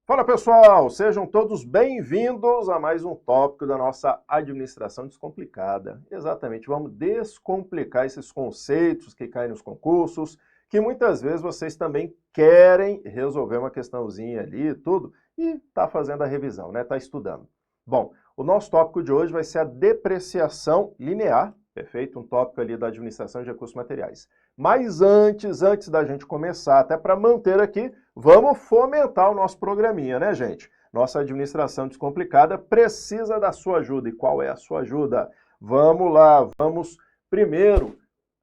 Fala pessoal, sejam todos bem-vindos a mais um tópico da nossa administração descomplicada. Exatamente, vamos descomplicar esses conceitos que caem nos concursos, que muitas vezes vocês também querem resolver uma questãozinha ali e tudo, e tá fazendo a revisão, né? Tá estudando. Bom, o nosso tópico de hoje vai ser a depreciação linear, perfeito? Um tópico ali da administração de recursos materiais. Mas antes da gente começar, até para manter aqui, vamos fomentar o nosso programinha, né, gente? Nossa administração descomplicada precisa da sua ajuda. E qual é a sua ajuda? Vamos lá, vamos primeiro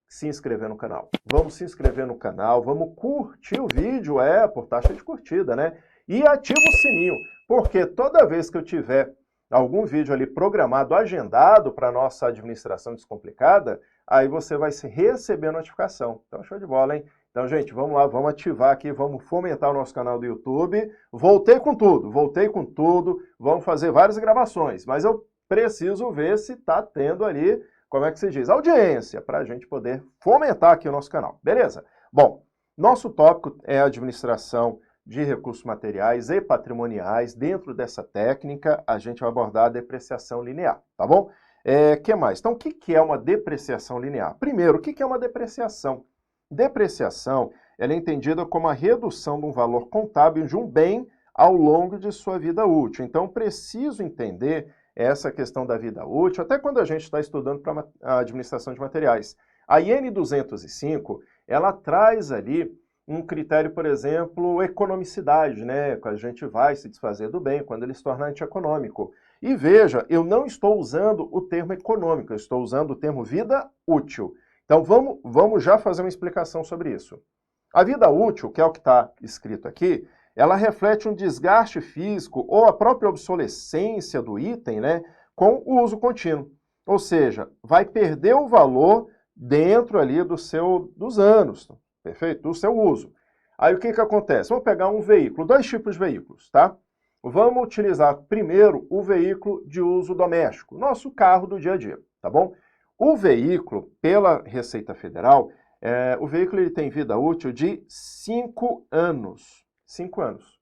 se inscrever no canal. Vamos se inscrever no canal, vamos curtir o vídeo, por taxa de curtida, né? E ativa o sininho, porque toda vez que eu tiver algum vídeo ali programado, agendado para a nossa administração descomplicada, aí você vai receber a notificação. Então, show de bola, hein? Então, gente, vamos lá, vamos ativar aqui, vamos fomentar o nosso canal do YouTube. Voltei com tudo, vamos fazer várias gravações, mas eu preciso ver se está tendo ali, como é que se diz, audiência, para a gente poder fomentar aqui o nosso canal, beleza? Bom, nosso tópico é a administração de recursos materiais e patrimoniais. Dentro dessa técnica, a gente vai abordar a depreciação linear, tá bom? Que mais? Então, o que é uma depreciação linear? Primeiro, o que é uma depreciação? Depreciação, ela é entendida como a redução de um valor contábil de um bem ao longo de sua vida útil. Então, preciso entender essa questão da vida útil, até quando a gente está estudando para a administração de materiais. A IN 205, ela traz ali um critério, por exemplo, economicidade, né? A gente vai se desfazer do bem quando ele se torna antieconômico. E veja, eu não estou usando o termo econômico, eu estou usando o termo vida útil. Então vamos já fazer uma explicação sobre isso. A vida útil, que é o que está escrito aqui, ela reflete um desgaste físico ou a própria obsolescência do item, né, com o uso contínuo. Ou seja, vai perder o valor dentro ali dos anos, perfeito? Do seu uso. Aí o que acontece? Vamos pegar um veículo, dois tipos de veículos, tá? Vamos utilizar primeiro o veículo de uso doméstico, nosso carro do dia a dia, tá bom? O veículo, pela Receita Federal, o veículo ele tem vida útil de 5 anos. 5 anos.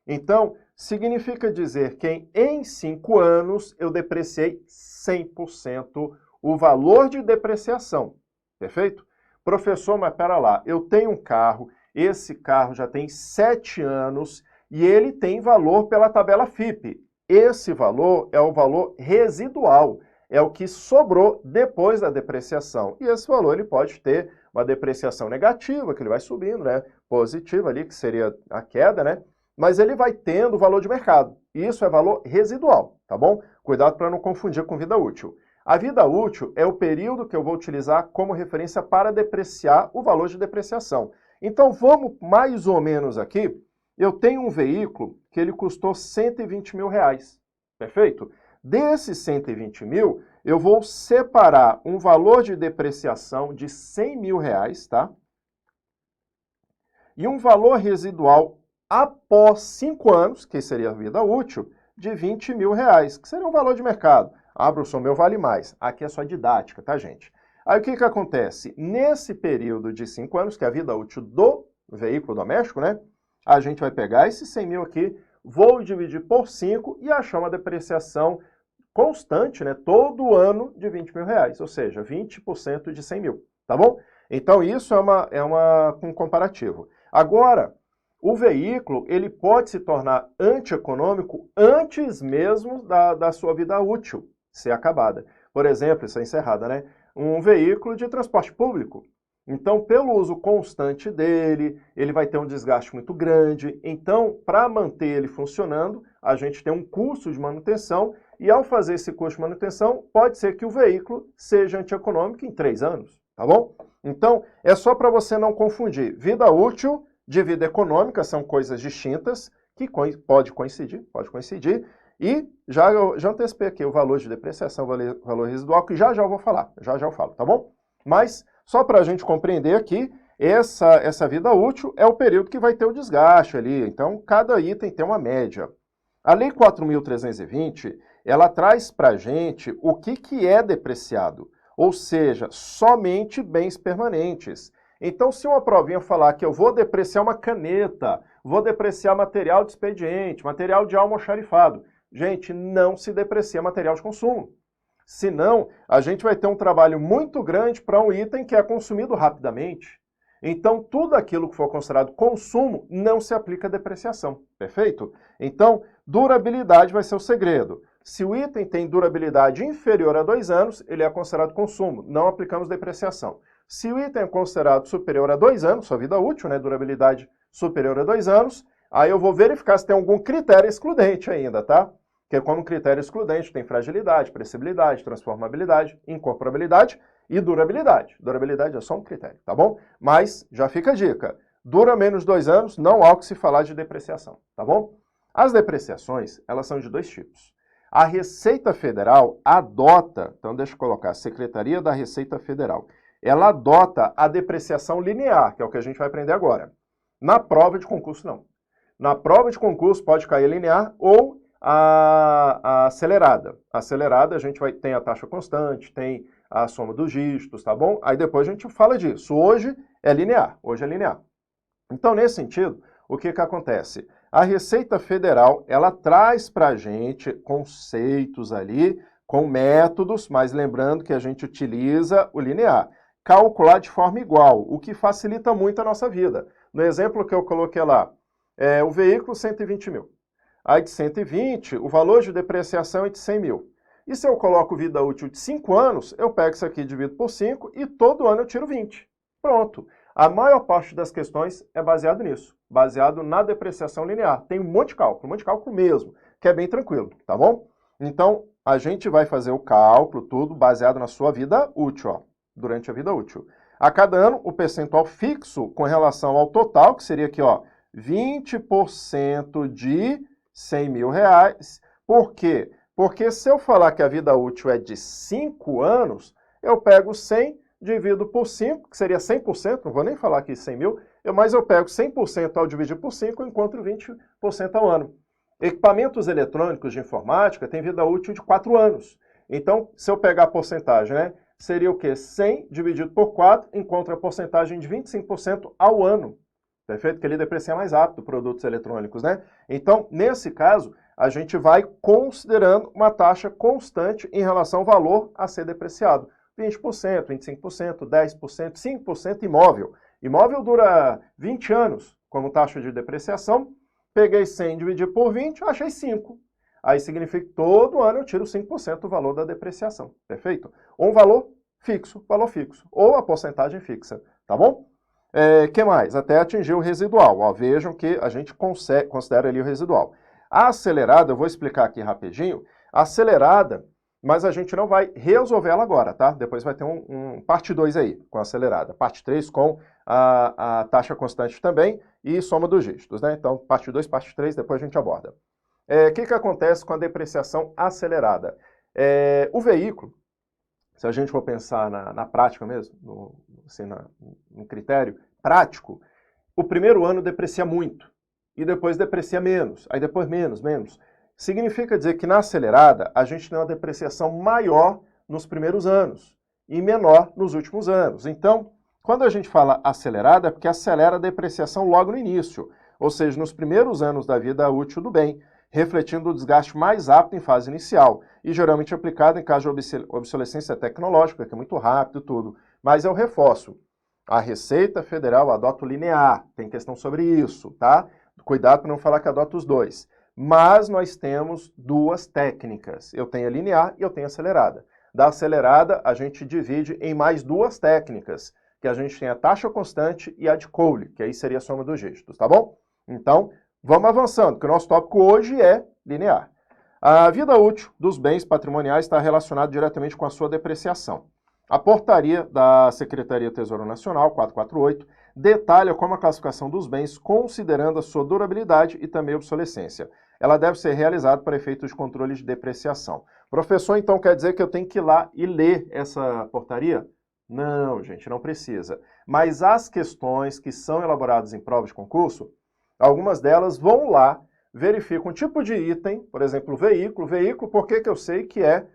Então, significa dizer que em 5 anos eu depreciei 100% o valor de depreciação, perfeito? Professor, mas pera lá, eu tenho um carro, esse carro já tem 7 anos e ele tem valor pela tabela FIPE. Esse valor é o valor residual, é o que sobrou depois da depreciação. E esse valor ele pode ter uma depreciação negativa, que ele vai subindo, né? Positiva ali, que seria a queda, né? Mas ele vai tendo valor de mercado. Isso é valor residual, tá bom? Cuidado para não confundir com vida útil. A vida útil é o período que eu vou utilizar como referência para depreciar o valor de depreciação. Então, vamos mais ou menos aqui. Eu tenho um veículo que ele custou 120 mil reais, perfeito? Desses 120 mil, eu vou separar um valor de depreciação de 100 mil reais, tá? E um valor residual após 5 anos, que seria a vida útil, de 20 mil reais, que seria um valor de mercado. Bruno, meu vale mais. Aqui é só didática, tá, gente? Aí o que acontece? Nesse período de 5 anos, que é a vida útil do veículo doméstico, né? A gente vai pegar esses 100 mil aqui, vou dividir por 5 e achar uma depreciação constante, né? Todo ano de 20 mil reais, ou seja, 20% de 100 mil, tá bom? Então isso é um comparativo. Agora, o veículo, ele pode se tornar antieconômico antes mesmo da sua vida útil ser acabada. Por exemplo, isso é encerrada, né? Um veículo de transporte público. Então, pelo uso constante dele, ele vai ter um desgaste muito grande. Então, para manter ele funcionando, a gente tem um custo de manutenção e ao fazer esse custo de manutenção, pode ser que o veículo seja antieconômico em 3 anos, tá bom? Então, é só para você não confundir. Vida útil de vida econômica são coisas distintas, que pode coincidir. E eu já antecipei aqui o valor de depreciação, valor residual, que já eu vou falar, já eu falo, tá bom? Mas, só para a gente compreender aqui, essa vida útil é o período que vai ter o desgaste ali, então cada item tem uma média. A Lei 4.320, ela traz para a gente o que é depreciado, ou seja, somente bens permanentes. Então, se uma provinha falar que eu vou depreciar uma caneta, vou depreciar material de expediente, material de almoxarifado. Gente, não se deprecia material de consumo. Senão, a gente vai ter um trabalho muito grande para um item que é consumido rapidamente. Então, tudo aquilo que for considerado consumo não se aplica a depreciação, perfeito? Então, durabilidade vai ser o segredo. Se o item tem durabilidade inferior a 2 anos, ele é considerado consumo, não aplicamos depreciação. Se o item é considerado superior a 2 anos, sua vida útil, né, durabilidade superior a 2 anos, aí eu vou verificar se tem algum critério excludente ainda, tá? Porque como critério excludente tem fragilidade, precibilidade, transformabilidade, incorporabilidade e durabilidade. Durabilidade é só um critério, tá bom? Mas já fica a dica, dura menos de 2 anos, não há o que se falar de depreciação, tá bom? As depreciações, elas são de 2 tipos. A Receita Federal adota, então deixa eu colocar, Secretaria da Receita Federal, ela adota a depreciação linear, que é o que a gente vai aprender agora. Na prova de concurso, não. Na prova de concurso pode cair linear ou a acelerada. A acelerada a gente tem a taxa constante, tem a soma dos dígitos, tá bom? Aí depois a gente fala disso. Hoje é linear, Então, nesse sentido, o que acontece? A Receita Federal, ela traz para a gente conceitos ali, com métodos, mas lembrando que a gente utiliza o linear. Calcular de forma igual, o que facilita muito a nossa vida. No exemplo que eu coloquei lá, o veículo 120 mil. Aí de 120, o valor de depreciação é de 100 mil. E se eu coloco vida útil de 5 anos, eu pego isso aqui e divido por 5 e todo ano eu tiro 20. Pronto. A maior parte das questões é baseado nisso, baseado na depreciação linear. Tem um monte de cálculo mesmo, que é bem tranquilo, tá bom? Então, a gente vai fazer o cálculo, tudo baseado na sua vida útil, ó, durante a vida útil. A cada ano, o percentual fixo com relação ao total, que seria aqui, ó, 20% de 100 mil reais. Por quê? Porque se eu falar que a vida útil é de 5 anos, eu pego 100, divido por 5, que seria 100%, não vou nem falar aqui 100 mil, mas eu pego 100% ao dividir por 5, eu encontro 20% ao ano. Equipamentos eletrônicos de informática têm vida útil de 4 anos. Então, se eu pegar a porcentagem, né, seria o quê? 100 dividido por 4, encontra a porcentagem de 25% ao ano. Perfeito? Que ele deprecia mais rápido produtos eletrônicos, né? Então, nesse caso, a gente vai considerando uma taxa constante em relação ao valor a ser depreciado. 20%, 25%, 10%, 5% imóvel. Imóvel dura 20 anos como taxa de depreciação. Peguei 100 dividido por 20, achei 5. Aí significa que todo ano eu tiro 5% do valor da depreciação. Perfeito? Ou um valor fixo, ou a porcentagem fixa, tá bom? Que mais? Até atingir o residual. Ó, vejam que a gente considera ali o residual. A acelerada, eu vou explicar aqui rapidinho. A acelerada, mas a gente não vai resolver ela agora, tá? Depois vai ter um parte 2 aí, com a acelerada. Parte 3 com a taxa constante também e soma dos dígitos, né? Então, parte 2, parte 3, depois a gente aborda. O que acontece com a depreciação acelerada? O veículo, se a gente for pensar na prática mesmo, no critério prático, o primeiro ano deprecia muito, e depois deprecia menos, aí depois menos. Significa dizer que na acelerada a gente tem uma depreciação maior nos primeiros anos e menor nos últimos anos. Então, quando a gente fala acelerada, é porque acelera a depreciação logo no início, ou seja, nos primeiros anos da vida útil do bem, refletindo o desgaste mais rápido em fase inicial e geralmente aplicado em caso de obsolescência tecnológica, que é muito rápido e tudo. Mas eu reforço, a Receita Federal adota o linear, tem questão sobre isso, tá? Cuidado para não falar que adota os dois. Mas nós temos duas técnicas, eu tenho a linear e eu tenho a acelerada. Da acelerada, a gente divide em mais duas técnicas, que a gente tem a taxa constante e a de Cole, que aí seria a soma dos dígitos, tá bom? Então, vamos avançando, que o nosso tópico hoje é linear. A vida útil dos bens patrimoniais está relacionada diretamente com a sua depreciação. A portaria da Secretaria do Tesouro Nacional, 448, detalha como a classificação dos bens considerando a sua durabilidade e também obsolescência. Ela deve ser realizada para efeitos de controle de depreciação. Professor, então quer dizer que eu tenho que ir lá e ler essa portaria? Não, gente, não precisa. Mas as questões que são elaboradas em prova de concurso, algumas delas vão lá, verificam o tipo de item, por exemplo, veículo. Veículo, por que eu sei que é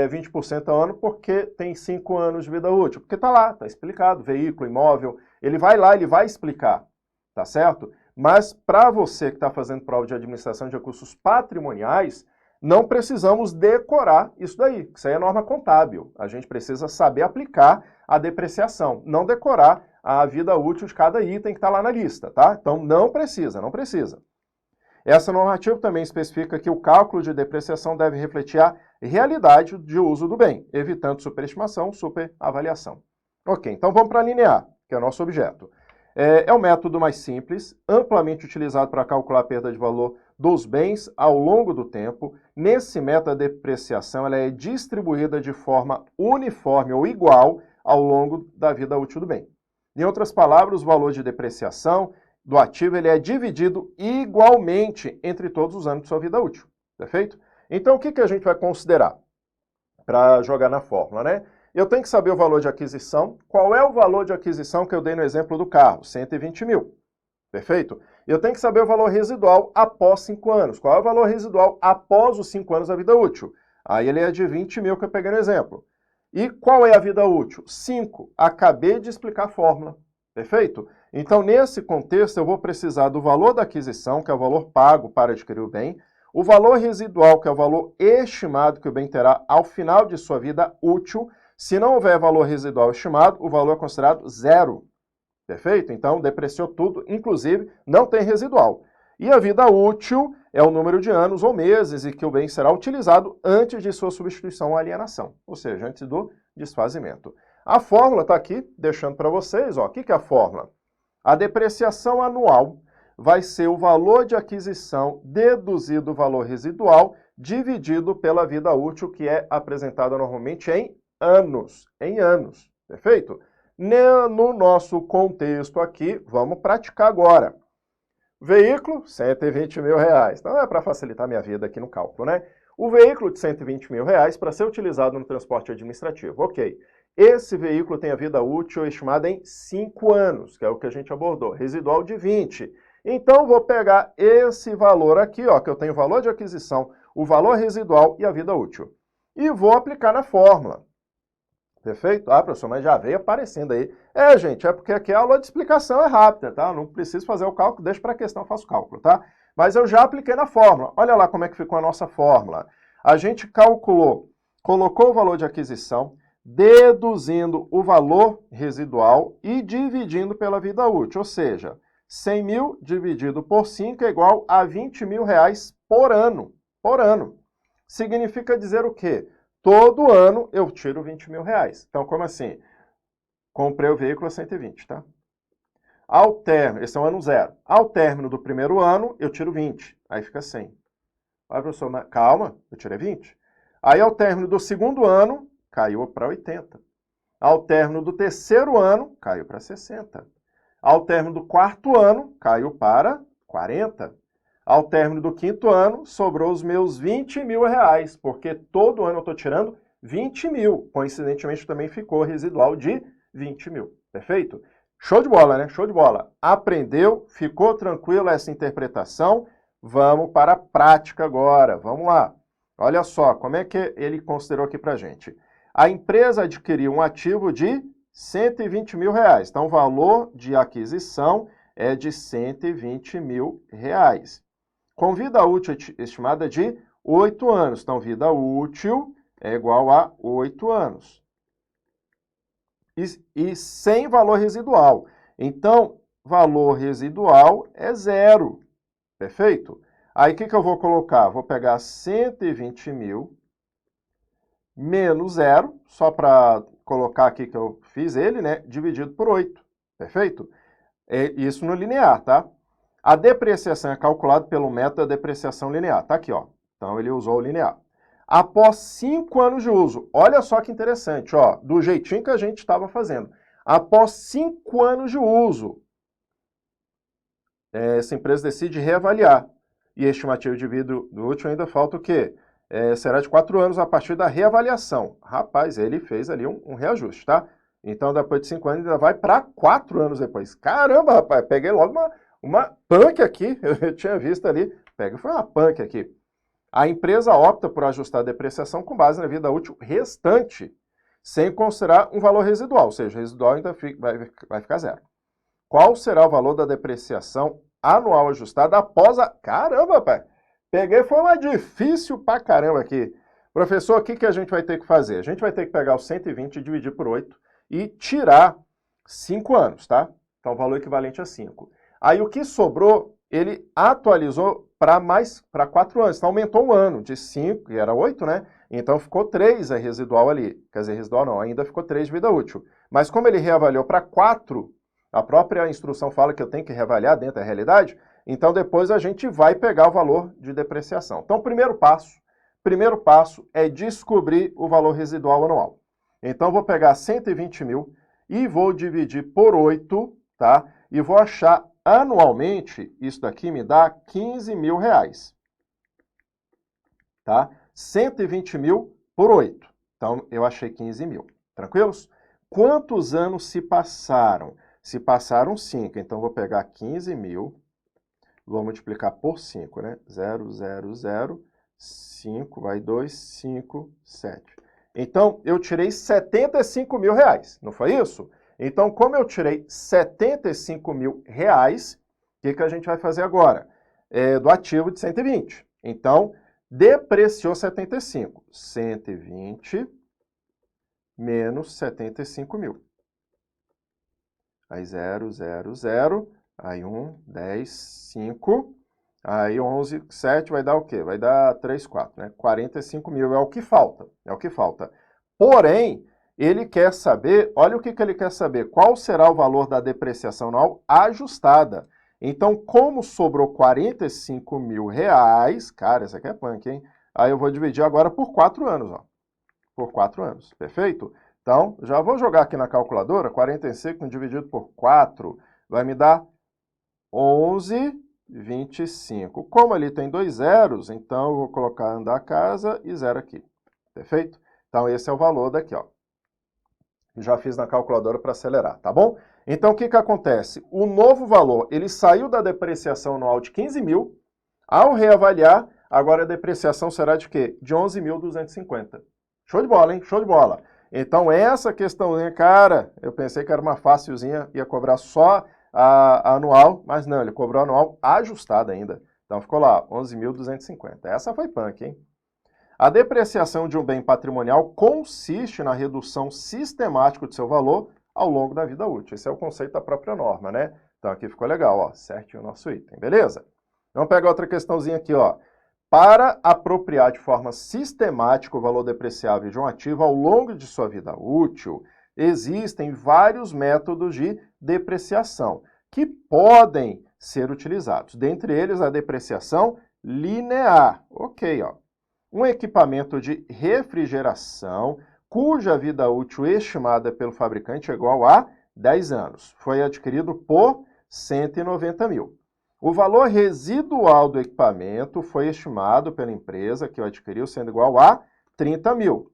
20% ao ano? Porque tem 5 anos de vida útil. Porque está lá, está explicado, veículo, imóvel. Ele vai lá, ele vai explicar, tá certo? Mas para você que está fazendo prova de administração de recursos patrimoniais, não precisamos decorar isso daí. Isso aí é norma contábil. A gente precisa saber aplicar a depreciação, não decorar a vida útil de cada item que está lá na lista, tá? Então não precisa, não precisa. Essa normativa também especifica que o cálculo de depreciação deve refletir a realidade de uso do bem, evitando superestimação, superavaliação. Ok, então vamos para a linear, que é o nosso objeto. É o método mais simples, amplamente utilizado para calcular a perda de valor dos bens ao longo do tempo. Nesse método, a depreciação ela é distribuída de forma uniforme ou igual ao longo da vida útil do bem. Em outras palavras, o valor de depreciação do ativo ele é dividido igualmente entre todos os anos de sua vida útil, perfeito? Então, o que a gente vai considerar para jogar na fórmula, né? Eu tenho que saber o valor de aquisição. Qual é o valor de aquisição que eu dei no exemplo do carro? 120 mil, perfeito? Eu tenho que saber o valor residual após 5 anos. Qual é o valor residual após os 5 anos da vida útil? Aí ele é de 20 mil que eu peguei no exemplo. E qual é a vida útil? 5. Acabei de explicar a fórmula, perfeito? Então, nesse contexto, eu vou precisar do valor da aquisição, que é o valor pago para adquirir o bem, o valor residual, que é o valor estimado que o bem terá ao final de sua vida útil. Se não houver valor residual estimado, o valor é considerado zero, perfeito? Então, depreciou tudo, inclusive não tem residual. E a vida útil é o número de anos ou meses em que o bem será utilizado antes de sua substituição ou alienação, ou seja, antes do desfazimento. A fórmula está aqui, deixando para vocês, ó. O que é a fórmula? A depreciação anual vai ser o valor de aquisição deduzido o valor residual dividido pela vida útil, que é apresentada normalmente em anos, perfeito? No nosso contexto aqui, vamos praticar agora. Veículo, 120 mil reais. Então é para facilitar minha vida aqui no cálculo, né? O veículo de 120 mil reais para ser utilizado no transporte administrativo, ok. Esse veículo tem a vida útil estimada em 5 anos, que é o que a gente abordou, residual de 20. Então, vou pegar esse valor aqui, ó, que eu tenho o valor de aquisição, o valor residual e a vida útil. E vou aplicar na fórmula. Perfeito? Ah, professor, mas já veio aparecendo aí. Gente, é porque aqui a aula de explicação é rápida, tá? Não preciso fazer o cálculo, deixa para a questão, eu faço o cálculo, tá? Mas eu já apliquei na fórmula. Olha lá como é que ficou a nossa fórmula. A gente calculou, colocou o valor de aquisição, deduzindo o valor residual e dividindo pela vida útil, ou seja, 100 mil dividido por 5 é igual a 20 mil reais por ano. Por ano. Significa dizer o quê? Todo ano eu tiro 20 mil reais. Então, como assim? Comprei o veículo a 120, tá? Ao término, esse é o ano zero. Ao término do primeiro ano, eu tiro 20. Aí fica 100. Aí, professor, mas calma, eu tirei 20. Aí, ao término do segundo ano, caiu para 80. Ao término do terceiro ano, caiu para 60. Ao término do quarto ano, caiu para 40. Ao término do quinto ano, sobrou os meus 20 mil reais, porque todo ano eu estou tirando 20 mil. Coincidentemente, também ficou residual de 20 mil. Perfeito? Show de bola, né? Show de bola. Aprendeu? Ficou tranquila essa interpretação? Vamos para a prática agora. Vamos lá. Olha só, como é que ele considerou aqui para a gente. A empresa adquiriu um ativo de 120 mil reais. Então, o valor de aquisição é de 120 mil reais. Com vida útil estimada de 8 anos. Então, vida útil é igual a 8 anos. E sem valor residual. Então, valor residual é zero. Perfeito? Aí, o que eu vou colocar? Vou pegar 120 mil menos zero, só para colocar aqui que eu fiz ele, né? Dividido por 8. Perfeito? Isso no linear, tá? A depreciação é calculada pelo método da depreciação linear. Tá aqui, ó. Então, ele usou o linear. Após 5 anos de uso, olha só que interessante, ó, do jeitinho que a gente estava fazendo. Após 5 anos de uso, essa empresa decide reavaliar. E a estimativa de vida útil ainda falta o quê? Será de 4 anos a partir da reavaliação. Rapaz, ele fez ali um reajuste, tá? Então, depois de 5 anos, ainda vai para 4 anos depois. Caramba, rapaz, peguei logo uma punk aqui, eu tinha visto ali, foi uma punk aqui. A empresa opta por ajustar a depreciação com base na vida útil restante, sem considerar um valor residual, ou seja, o residual ainda vai ficar zero. Qual será o valor da depreciação anual ajustado após a... Caramba, pai! Peguei, foi uma difícil pra caramba aqui. Professor, o que a gente vai ter que fazer? A gente vai ter que pegar o 120 e dividir por 8 e tirar 5 anos, tá? Então, valor equivalente a 5. Aí, o que sobrou, ele atualizou para 4 anos. Então, aumentou um ano, de 5, que era 8, né? Então, ficou 3 a residual ali. Quer dizer, residual não, ainda ficou 3 de vida útil. Mas como ele reavaliou para 4, a própria instrução fala que eu tenho que reavaliar dentro da realidade, então depois a gente vai pegar o valor de depreciação. Então, primeiro passo é descobrir o valor residual anual. Então, vou pegar 120 mil e vou dividir por 8, tá? E vou achar anualmente, isso daqui me dá 15 mil reais, tá? 120 mil por 8. Então, eu achei 15 mil. Tranquilos? Quantos anos se passaram? Se passaram 5. Então, vou pegar 15 mil, vou multiplicar por 5, né? 0, 0, 0, 5, vai 2, 5, 7. Então, eu tirei 75 mil reais, não foi isso? Então, como eu tirei 75 mil reais, o que a gente vai fazer agora? Do ativo de 120. Então, depreciou 75. 120 menos 75 mil. Aí 0, 0, 0. Aí 1, 10, 5. Aí 11, 7 vai dar o quê? Vai dar 3, 4, né? 45 mil é o que falta. É o que falta. Porém, ele quer saber, olha o que ele quer saber, qual será o valor da depreciação anual ajustada. Então, como sobrou 45 mil reais, cara, isso aqui é punk, hein? Aí eu vou dividir agora por 4 anos, ó. Por 4 anos, perfeito? Então, já vou jogar aqui na calculadora, 45 dividido por 4 vai me dar 11,25. Como ali tem 2 zeros, então eu vou colocar andar casa e 0 aqui, perfeito? Então, esse é o valor daqui, ó. Já fiz na calculadora para acelerar, tá bom? Então, o que acontece? O novo valor, ele saiu da depreciação anual de 15 mil, ao reavaliar, agora a depreciação será de quê? De 11.250. Show de bola, hein? Show de bola. Então, essa questãozinha, cara, eu pensei que era uma facilzinha, ia cobrar só a anual, mas não, ele cobrou anual ajustada ainda. Então, ficou lá, 11.250. Essa foi punk, hein? A depreciação de um bem patrimonial consiste na redução sistemática de seu valor ao longo da vida útil. Esse é o conceito da própria norma, né? Então, aqui ficou legal, ó, certinho o nosso item, beleza? Vamos pegar outra questãozinha aqui, ó. Para apropriar de forma sistemática o valor depreciável de um ativo ao longo de sua vida útil, existem vários métodos de depreciação que podem ser utilizados. Dentre eles, a depreciação linear. Ok, ó. Um equipamento de refrigeração cuja vida útil estimada pelo fabricante é igual a 10 anos. Foi adquirido por 190 mil. O valor residual do equipamento foi estimado pela empresa que o adquiriu sendo igual a 30 mil.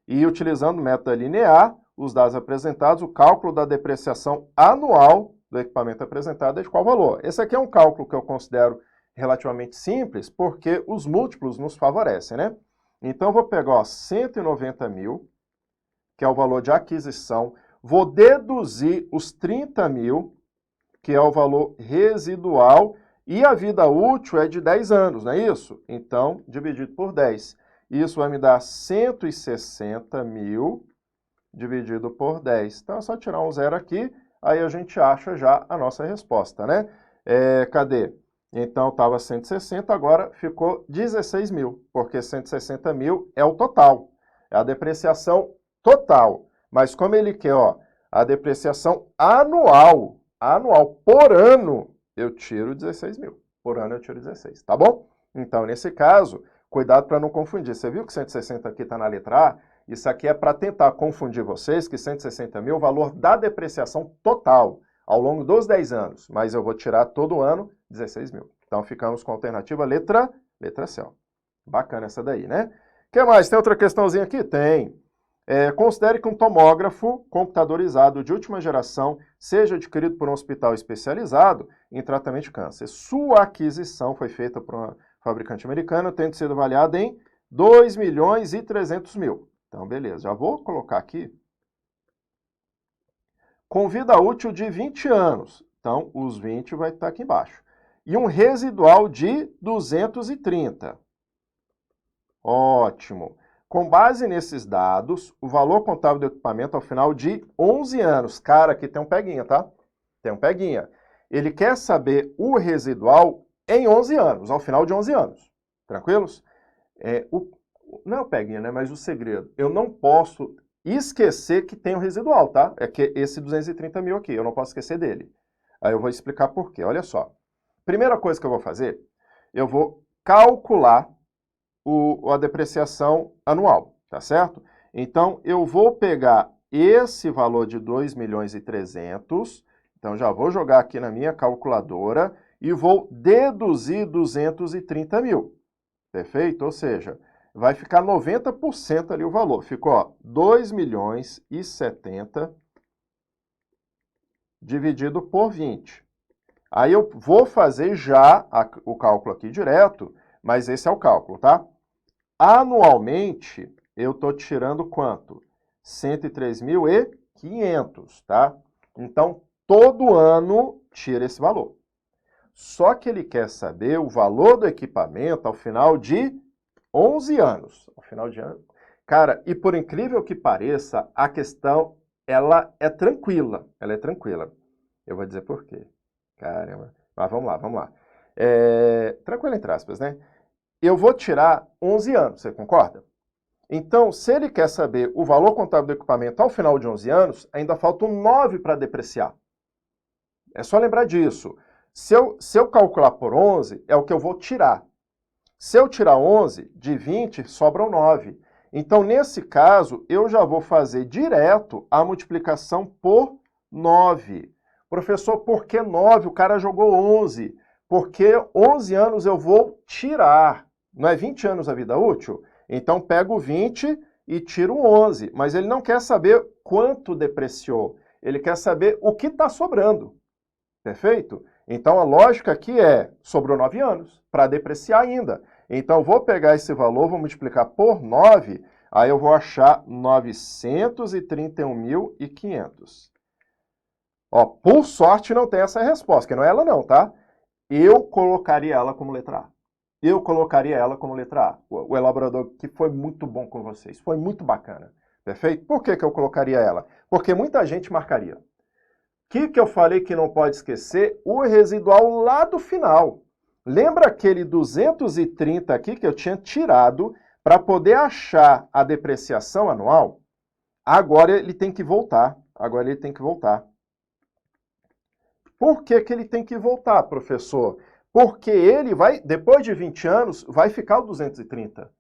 E utilizando o método linear, os dados apresentados, o cálculo da depreciação anual do equipamento apresentado é de qual valor? Esse aqui é um cálculo que eu considero relativamente simples, porque os múltiplos nos favorecem, né? Então, eu vou pegar, ó, 190 mil, que é o valor de aquisição, vou deduzir os 30 mil, que é o valor residual, e a vida útil é de 10 anos, não é isso? Então, dividido por 10. Isso vai me dar 160 mil dividido por 10. Então, é só tirar um zero aqui, aí a gente acha já a nossa resposta, né? Cadê? Então, estava 160, agora ficou 16 mil, porque 160 mil é o total, é a depreciação total. Mas como ele quer, ó, a depreciação anual, por ano, eu tiro 16 mil. Por ano eu tiro 16, tá bom? Então, nesse caso, cuidado para não confundir. Você viu que 160 aqui está na letra A? Isso aqui é para tentar confundir vocês, que 160 mil é o valor da depreciação total ao longo dos 10 anos. Mas eu vou tirar todo ano 16 mil. Então, ficamos com a alternativa letra C. Bacana essa daí, né? O que mais? Tem outra questãozinha aqui? Tem. Considere que um tomógrafo computadorizado de última geração seja adquirido por um hospital especializado em tratamento de câncer. Sua aquisição foi feita por uma fabricante americana, tendo sido avaliada em 2 milhões e 300 mil. Então, beleza. Já vou colocar aqui. Com vida útil de 20 anos. Então, os 20 vai estar aqui embaixo. e um residual de 230. Ótimo. Com base nesses dados, o valor contábil do equipamento ao final de 11 anos. Cara, aqui tem um peguinha, tá? Tem um peguinha. Ele quer saber o residual em 11 anos, ao final de 11 anos. Tranquilos? Não é o peguinha, né? Mas o segredo. Eu não posso esquecer que tem o residual, tá? É que esse 230 mil aqui, eu não posso esquecer dele. Aí eu vou explicar por quê. Olha só. Primeira coisa que eu vou fazer, eu vou calcular a depreciação anual, tá certo? Então, eu vou pegar esse valor de 2.300.000, então já vou jogar aqui na minha calculadora e vou deduzir 230 mil, perfeito? Ou seja, vai ficar 90% ali o valor. Ficou, ó, 2.070.000 dividido por 20. Aí eu vou fazer já o cálculo aqui direto, mas esse é o cálculo, tá? Anualmente, eu estou tirando quanto? 103.500, tá? Então, todo ano tira esse valor. Só que ele quer saber o valor do equipamento ao final de 11 anos. Ao final de ano. Cara, e por incrível que pareça, a questão, ela é tranquila. Ela é tranquila. Eu vou dizer por quê. Caramba. Mas vamos lá, vamos lá. Tranquilo entre aspas, né? Eu vou tirar 11 anos, você concorda? Então, se ele quer saber o valor contábil do equipamento ao final de 11 anos, ainda faltam 9 para depreciar. É só lembrar disso. Se eu calcular por 11, é o que eu vou tirar. Se eu tirar 11, de 20, sobram 9. Então, nesse caso, eu já vou fazer direto a multiplicação por 9. Professor, por que 9? O cara jogou 11. Porque 11 anos eu vou tirar. Não é 20 anos a vida útil? Então, pego 20 e tiro 11. Mas ele não quer saber quanto depreciou. Ele quer saber o que está sobrando. Perfeito? Então, a lógica aqui é, sobrou 9 anos, para depreciar ainda. Então, eu vou pegar esse valor, vou multiplicar por 9, aí eu vou achar 931.500. Ó, por sorte não tem essa resposta, que não é ela não, tá? Eu colocaria ela como letra A. Eu colocaria ela como letra A. O elaborador que foi muito bom com vocês, foi muito bacana. Perfeito? Por que eu colocaria ela? Porque muita gente marcaria. O que eu falei que não pode esquecer? O residual lá do final. Lembra aquele 230 aqui que eu tinha tirado para poder achar a depreciação anual? Agora ele tem que voltar. Agora ele tem que voltar. Por que ele tem que voltar, professor? Porque ele vai, depois de 20 anos, vai ficar o 230.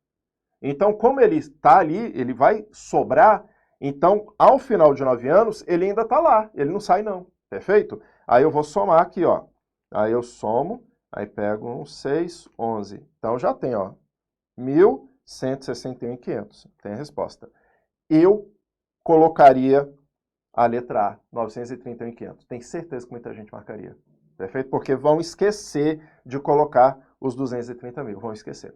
Então, como ele está ali, ele vai sobrar. Então, ao final de 9 anos, ele ainda está lá. Ele não sai, não. Perfeito? Aí eu vou somar aqui, ó. Aí eu somo, aí pego 6, 11. Então, já tem, ó, 1.161.500. Tem a resposta. Eu colocaria a letra A, 931.500. Tem certeza que muita gente marcaria. Perfeito? Porque vão esquecer de colocar os 230 mil. Vão esquecer.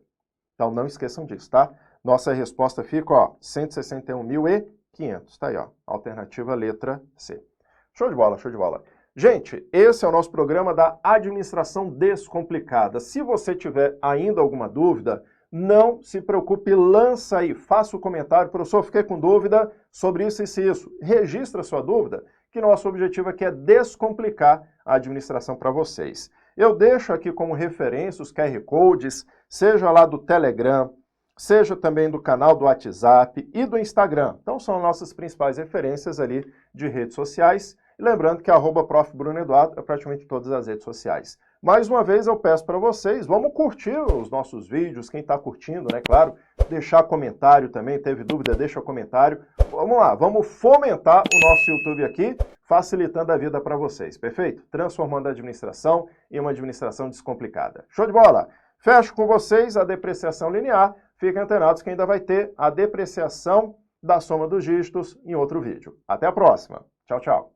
Então, não esqueçam disso, tá? Nossa resposta fica, ó, 161.500. Tá aí, ó. Alternativa letra C. Show de bola, show de bola. Gente, esse é o nosso programa da Administração Descomplicada. Se você tiver ainda alguma dúvida, não se preocupe, lança aí, faça o comentário. Professor, fiquei com dúvida sobre isso e isso. Registra a sua dúvida, que nosso objetivo aqui é descomplicar a administração para vocês. Eu deixo aqui como referência os QR Codes, seja lá do Telegram, seja também do canal do WhatsApp e do Instagram. Então são nossas principais referências ali de redes sociais. E lembrando que @Prof. Bruno Eduardo é praticamente todas as redes sociais. Mais uma vez eu peço para vocês, vamos curtir os nossos vídeos, quem está curtindo, né, claro, deixar comentário também, teve dúvida, deixa o comentário. Vamos lá, vamos fomentar o nosso YouTube aqui, facilitando a vida para vocês, perfeito? Transformando a administração em uma administração descomplicada. Show de bola! Fecho com vocês a depreciação linear, fiquem antenados que ainda vai ter a depreciação da soma dos dígitos em outro vídeo. Até a próxima! Tchau, tchau!